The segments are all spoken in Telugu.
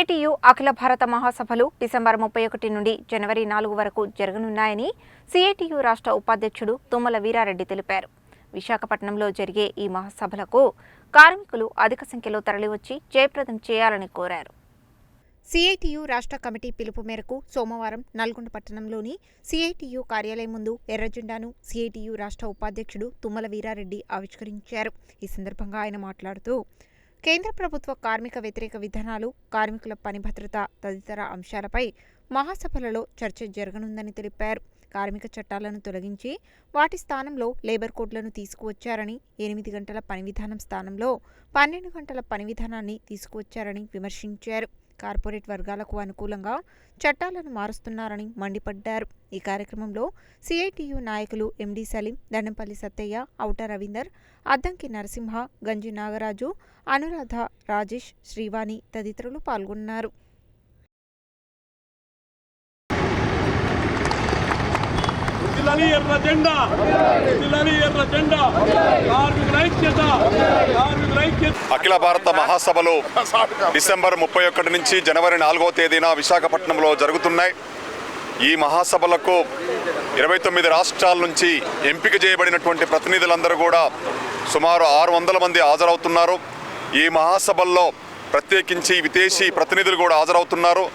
సిఐటియు అఖిల భారత మహాసభలు డిసెంబర్ 31 నుండి జనవరి 4 వరకు జరగనున్నాయని సిఐటియు రాష్ట్ర ఉపాధ్యక్షుడు తుమ్మల వీరారెడ్డి తెలిపారు. విశాఖపట్నంలో జరిగే ఈ మహాసభలకు కార్మికులు అధిక సంఖ్యలో తరలివచ్చి జయప్రదం చేయాలని కోరారు. సిఐటియు రాష్ట్ర కమిటీ పిలుపు మేరకు సోమవారం నల్గొండ పట్టణంలోని సిఐటియు కార్యాలయం ముందు ఎర్రజెండాను సిఐటియు రాష్ట్ర ఉపాధ్యక్షుడు తుమ్మల వీరారెడ్డి ఆవిష్కరించారు. ఈ సందర్భంగా ఆయన మాట్లాడుతూ కేంద్ర ప్రభుత్వ కార్మిక వ్యతిరేక విధానాలు, కార్మికుల పని భద్రత తదితర అంశాలపై మహాసభలలో చర్చ జరగనుందని తెలిపారు. కార్మిక చట్టాలను తొలగించి వాటి స్థానంలో లేబర్ కోడ్లను తీసుకువచ్చారని, 8 గంటల పని విధానం స్థానంలో 12 గంటల పని విధానాన్ని తీసుకువచ్చారని విమర్శించారు. కార్పొరేట్ వర్గాలకు అనుకూలంగా చట్టాలను మారుస్తున్నారని మండిపడ్డారు. ఈ కార్యక్రమంలో సిఐటియు నాయకులు ఎండి సలీం, దండంపల్లి సత్తయ్య, ఔట రవీందర్, అద్దంకి నరసింహ, గంజి నాగరాజు, అనురాధ, రాజేష్, శ్రీవాణి తదితరులు పాల్గొన్నారు. అఖిల భారత మహాసభలు డిసెంబర్ 31 నుంచి జనవరి 4వ తేదీన విశాఖపట్నంలో జరుగుతున్నాయి. ఈ మహాసభలకు 29 రాష్ట్రాల నుంచి ఎంపిక చేయబడినటువంటి ప్రతినిధులందరూ కూడా సుమారు 600 మంది హాజరవుతున్నారు. ఈ మహాసభల్లో ప్రత్యేకించి విదేశీ ప్రతినిధులు కూడా హాజరవుతున్నారు.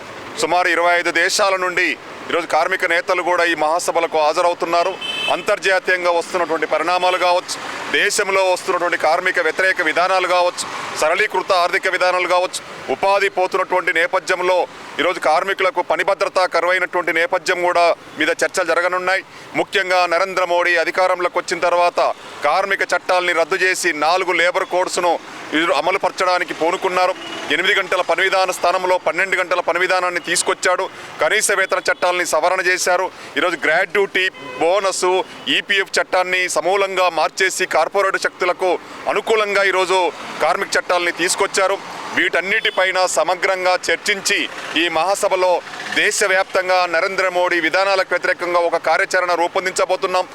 సుమారు 25 దేశాల నుండి ఈరోజు కార్మిక నేతలు కూడా ఈ మహాసభలకు హాజరవుతున్నారు. అంతర్జాతీయంగా వస్తున్నటువంటి పరిణామాలు కావచ్చు, దేశంలో వస్తున్నటువంటి కార్మిక వ్యతిరేక విధానాలు కావచ్చు, సరళీకృత ఆర్థిక విధానాలు కావచ్చు, ఉపాధి పోతున్నటువంటి నేపథ్యంలో ఈరోజు కార్మికులకు పని భద్రత కరువైనటువంటి నేపథ్యం కూడా మీద చర్చలు జరగనున్నాయి. ముఖ్యంగా నరేంద్ర మోడీ అధికారంలోకి వచ్చిన తర్వాత కార్మిక చట్టాలని రద్దు చేసి 4 లేబర్ కోడ్స్ను అమలు పరచడానికి పూనుకున్నారు. 8 గంటల పని విధాన స్థానంలో 12 గంటల పని విధానాన్ని తీసుకొచ్చాడు. కనీస వేతన చట్టాలని సవరణ చేశారు. ఈరోజు గ్రాడ్యుటీ, బోనస్, ఈపీఎఫ్ చట్టాన్ని సమూలంగా మార్చేసి కార్పొరేట్ శక్తులకు అనుకూలంగా ఈరోజు కార్మిక చట్టాలని తీసుకొచ్చారు. వీటన్నిటిపైన సమగ్రంగా చర్చించి ఈ మహాసభలో దేశవ్యాప్తంగా నరేంద్ర మోడీ విధానాలకు వ్యతిరేకంగా ఒక కార్యాచరణ రూపొందించబోతున్నాం.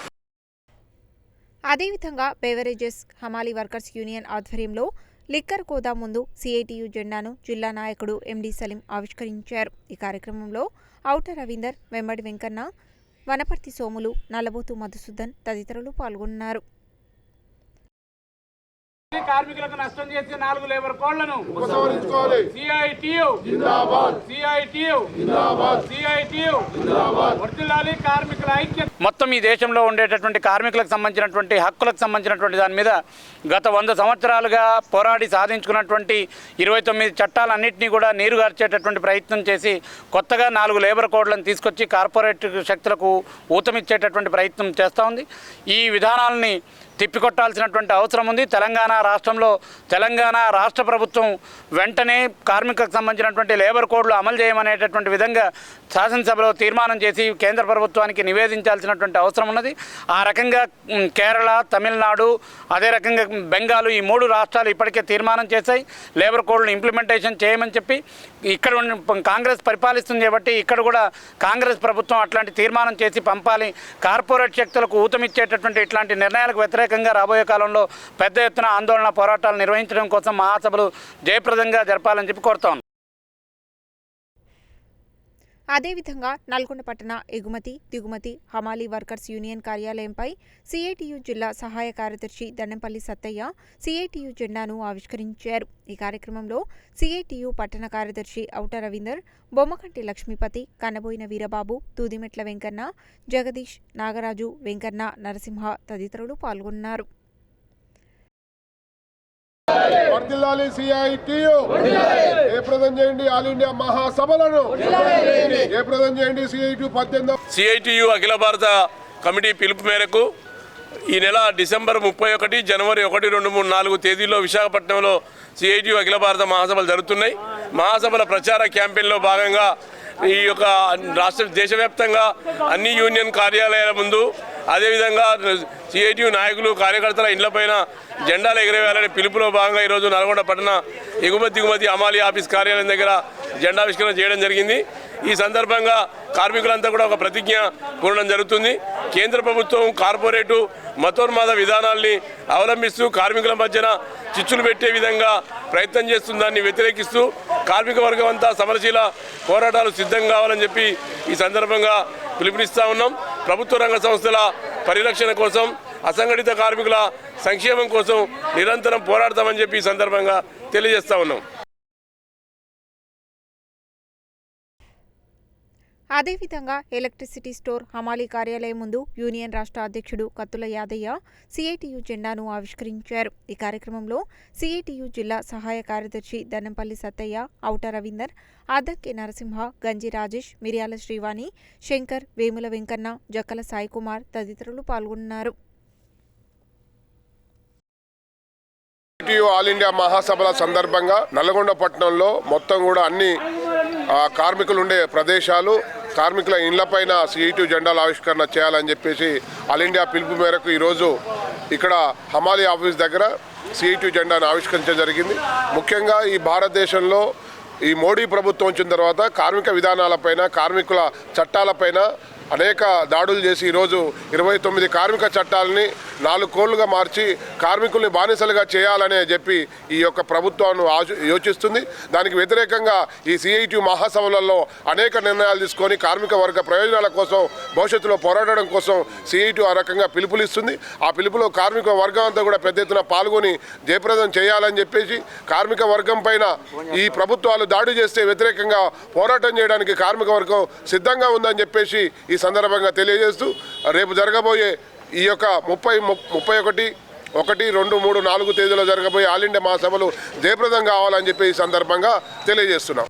అదేవిధంగా బెవరేజెస్ హమాలీ వర్కర్స్ యూనియన్ ఆధ్వర్యంలో లిక్కర్ గోదాం ముందు సిఐటియు జెండాను జిల్లా నాయకుడు ఎండి సలీం ఆవిష్కరించారు. ఈ కార్యక్రమంలో ఔట రవీందర్, వెంబడి వెంకన్న, వనపర్తి సోములు, నల్లబోతు మధుసూదన్ తదితరులు పాల్గొన్నారు. కార్మికులకు నష్టం చేసే 4 లేబర్ కోడ్లను కార్మికుల ఐక్యత. మొత్తం ఈ దేశంలో ఉండేటటువంటి కార్మికులకు సంబంధించినటువంటి హక్కులకు సంబంధించినటువంటి దాని మీద గత 100 సంవత్సరాలుగా పోరాడి సాధించుకున్నటువంటి 29 చట్టాలన్నింటినీ కూడా నీరుగార్చేటటువంటి ప్రయత్నం చేసి కొత్తగా 4 లేబర్ కోడ్లను తీసుకొచ్చి కార్పొరేట్ శక్తులకు ఊతమిచ్చేటటువంటి ప్రయత్నం చేస్తూ ఉంది. ఈ విధానాలని తిప్పికొట్టాల్సినటువంటి అవసరం ఉంది. తెలంగాణ రాష్ట్రంలో తెలంగాణ రాష్ట్ర ప్రభుత్వం వెంటనే కార్మికులకు సంబంధించినటువంటి లేబర్ కోడ్లు అమలు చేయమనేటటువంటి విధంగా శాసనసభలో తీర్మానం చేసి కేంద్ర ప్రభుత్వానికి నివేదించాల్సినటువంటి అవసరం ఉన్నది. ఆ రకంగా కేరళ, తమిళనాడు, అదే రకంగా బెంగాల్, ఈ 3 రాష్ట్రాలు ఇప్పటికే తీర్మానం చేశాయి లేబర్ కోడ్లను ఇంప్లిమెంటేషన్ చేయమని చెప్పి. ఇక్కడ కాంగ్రెస్ పరిపాలిస్తుంది కాబట్టి ఇక్కడ కూడా కాంగ్రెస్ ప్రభుత్వం అట్లాంటి తీర్మానం చేసి పంపాలి. కార్పొరేట్ శక్తులకు ఊతమిచ్చేటటువంటి ఇట్లాంటి నిర్ణయాలకు వ్యతిరేకంగా రాబోయే కాలంలో పెద్ద ఎత్తున ఆందోళన పోరాటాలు నిర్వహించడం కోసం మహాసభలు జయప్రదంగా జరపాలని చెప్పి కోరుతాం. అదేవిధంగా నల్గొండ పట్టణ ఎగుమతి, దిగుమతి హమాలీ వర్కర్స్ యూనియన్ కార్యాలయంపై సిఐటియు జిల్లా సహాయ కార్యదర్శి దండంపల్లి సత్తయ్య సిఐటియు జెండాను ఆవిష్కరించారు. ఈ కార్యక్రమంలో సిఐటియు పట్టణ కార్యదర్శి ఔట రవీందర్, బొమ్మకంటి లక్ష్మీపతి, కన్నబోయిన వీరబాబు, తూదిమెట్ల వెంకన్న, జగదీష్, నాగరాజు, వెంకన్న, నరసింహ తదితరులు పాల్గొన్నారు. వర్ధిల్లాలి సిఐటియు, జయప్రదం చేయండి ఆల్ ఇండియా మహాసభలను, జయప్రదం చేయండి సిఐటియు 18. సిఐటియు అఖిల భారత కమిటీ పిలుపు మేరకు ఈ నెల డిసెంబర్ 31, జనవరి 1, 2, 3, 4 తేదీల్లో విశాఖపట్నంలో సిఐటియు అఖిల భారత మహాసభలు జరుగుతున్నాయి. మహాసభల ప్రచార క్యాంపెయిన్లో భాగంగా ఈ యొక్క దేశవ్యాప్తంగా అన్ని యూనియన్ కార్యాలయాల ముందు, అదేవిధంగా సిఐటియు నాయకులు, కార్యకర్తల ఇండ్లపైన జెండాలు ఎగరేయాలని పిలుపులో భాగంగా ఈరోజు నల్గొండ పట్టణ ఎగుమతి దిగుమతి హమాలీ ఆఫీస్ కార్యాలయం దగ్గర జెండావిష్కరణ చేయడం జరిగింది. ఈ సందర్భంగా కార్మికులంతా కూడా ఒక ప్రతిజ్ఞ పూనడం జరుగుతుంది. కేంద్ర ప్రభుత్వం కార్పొరేటు మతోన్మాద విధానాల్ని అవలంబిస్తూ కార్మికుల మధ్యన చిచ్చులు పెట్టే విధంగా ప్రయత్నం చేస్తుందాన్ని వ్యతిరేకిస్తూ కార్మిక వర్గం అంతా సమరశీల పోరాటాలు సిద్ధం కావాలని చెప్పి ఈ సందర్భంగా పిలుపునిస్తూ ఉన్నాం. ప్రభుత్వ రంగ సంస్థల పరిరక్షణ కోసం, అసంఘటిత కార్మికుల సంక్షేమం కోసం నిరంతరం పోరాడతామని చెప్పి ఈ సందర్భంగా తెలియజేస్తూ ఉన్నాం. అదేవిధంగా ఎలక్ట్రిసిటీ స్టోర్ హమాలీ కార్యాలయం ముందు యూనియన్ రాష్ట్ర అధ్యక్షుడు కత్తుల యాదయ్య సిఐటియు జెండాను ఆవిష్కరించారు. ఈ కార్యక్రమంలో సిఐటియు జిల్లా సహాయ కార్యదర్శి దన్నంపల్లి సత్తయ్య, ఔట రవీందర్, అద్దంకి నరసింహ, గంజి రాజేష్, మిర్యాల శ్రీవాణి, శంకర్, వేముల వెంకన్న, జక్కల సాయికుమార్ తదితరులు పాల్గొన్నారు. ఆల్ ఇండియా మహాసభల సందర్భంగా నల్గొండ పట్టణంలో మొత్తం కూడా అన్ని కార్మికులు ఉండే ప్రదేశాలు, కార్మికుల ఇండ్లపైన సిఐటియు జెండాల ఆవిష్కరణ చేయాలని చెప్పేసి ఆల్ ఇండియా పిలుపు మేరకు ఈరోజు ఇక్కడ హమాలీ ఆఫీస్ దగ్గర సిఐటియు జెండాను ఆవిష్కరించడం జరిగింది. ముఖ్యంగా ఈ భారతదేశంలో ఈ మోడీ ప్రభుత్వం వచ్చిన తర్వాత కార్మిక విధానాలపైన, కార్మికుల చట్టాలపైన అనేక దాడులు చేసి ఈరోజు 29 కార్మిక చట్టాలని 4 కోళ్లుగా మార్చి కార్మికుల్ని బానిసలుగా చేయాలనే చెప్పి ఈ యొక్క ప్రభుత్వాన్ని యోచిస్తుంది. దానికి వ్యతిరేకంగా ఈ సిఐటియు మహాసభలలో అనేక నిర్ణయాలు తీసుకొని కార్మిక వర్గ ప్రయోజనాల కోసం, భవిష్యత్తులో పోరాడడం కోసం సిఐటియు ఆ రకంగా పిలుపునిస్తుంది. ఆ పిలుపులో కార్మిక వర్గం అంతా కూడా పెద్ద ఎత్తున పాల్గొని జయప్రదం చేయాలని చెప్పేసి, కార్మిక వర్గం పైన ఈ ప్రభుత్వాలు దాడి చేస్తే వ్యతిరేకంగా పోరాటం చేయడానికి కార్మిక వర్గం సిద్ధంగా ఉందని చెప్పేసి ఈ సందర్భంగా తెలియజేస్తూ, రేపు జరగబోయే ఈ యొక్క 30, 31, 1, 2, 3, 4 తేదీలో జరగబోయే ఆల్ ఇండియా మహాసభలు జయప్రదం కావాలని చెప్పి ఈ సందర్భంగా తెలియజేస్తున్నాం.